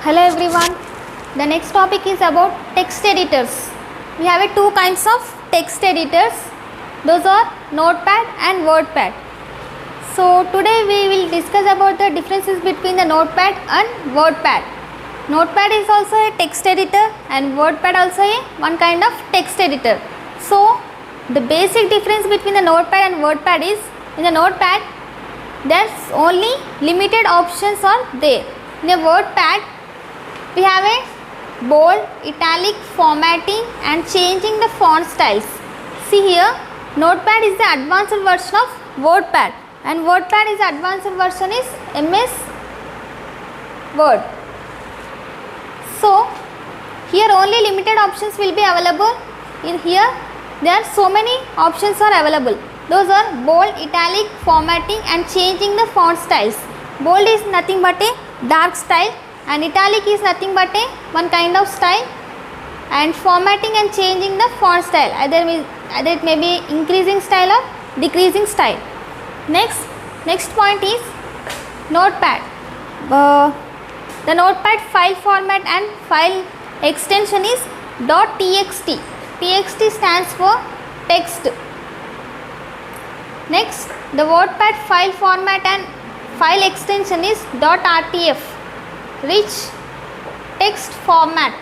Hello everyone. The next topic is about text editors. We have two kinds of text editors. Those are Notepad and WordPad. So today we will discuss about the differences between the Notepad and WordPad. Notepad is also a text editor and WordPad also a one kind of text editor. So the basic difference between the Notepad and WordPad is, in the Notepad there's only limited options are there. In a WordPad we have a bold, italic, formatting and changing the font styles. See here, Notepad is the advanced version of WordPad and WordPad is the advanced version is MS Word. So here only limited options will be available. In here there are so many options are available. Those are bold, italic, formatting and changing the font styles. Bold is nothing but a dark style and italic is nothing but a one kind of style, and formatting and changing the font style, either it may be increasing style or decreasing style. Next point is Notepad. The Notepad file format and file extension is .txt. TXT stands for text. Next, the WordPad file format and file extension is .rtf, rich text format.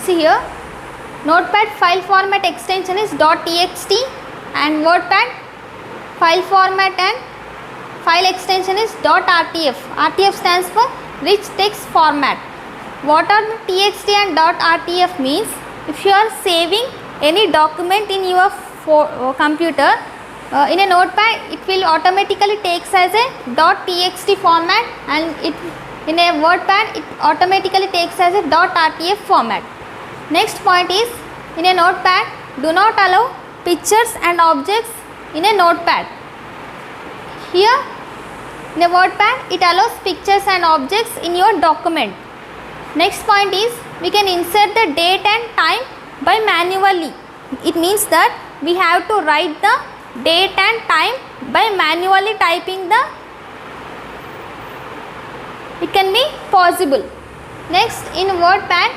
See here, Notepad file format extension is .txt and WordPad file format and file extension is .rtf. RTF stands for rich text format. What are the TXT and .rtf means? If you are saving any document in your computer, in a Notepad it will automatically takes as a .txt format, and in a WordPad it automatically takes as a .rtf format. Next point is, in a Notepad do not allow pictures and objects in a Notepad. Here in a WordPad it allows pictures and objects in your document. Next point is, we can insert the date and time by manually. It means that we have to write the date and time by manually typing the, it can be possible. Next, in WordPad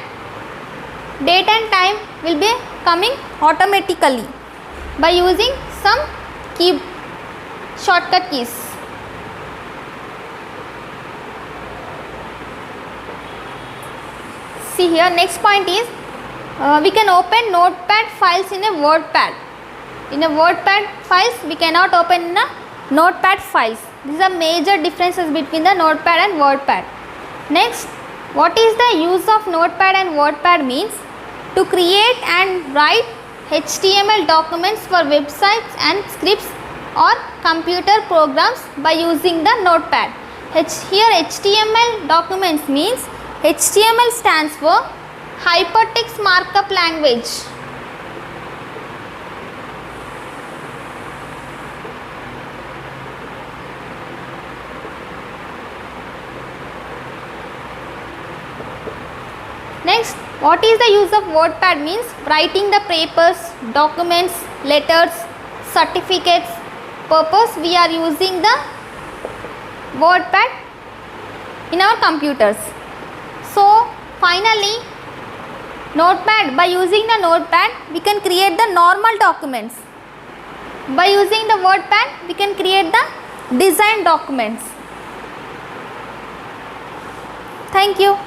date and time will be coming automatically by using some key shortcut keys. See here, next point is, we can open Notepad files in a WordPad. In a WordPad files we cannot open in a Notepad files. These are major differences between the Notepad and WordPad. Next, what is the use of Notepad and WordPad means? To create and write HTML documents for websites and scripts or computer programs by using the Notepad. Here HTML documents means, HTML stands for Hypertext Markup Language. Next, what is the use of WordPad means? Writing the papers, documents, letters, certificates. Purpose, we are using the WordPad in our computers. So finally, Notepad, by using the Notepad we can create the normal documents. By using the WordPad we can create the design documents. Thank you.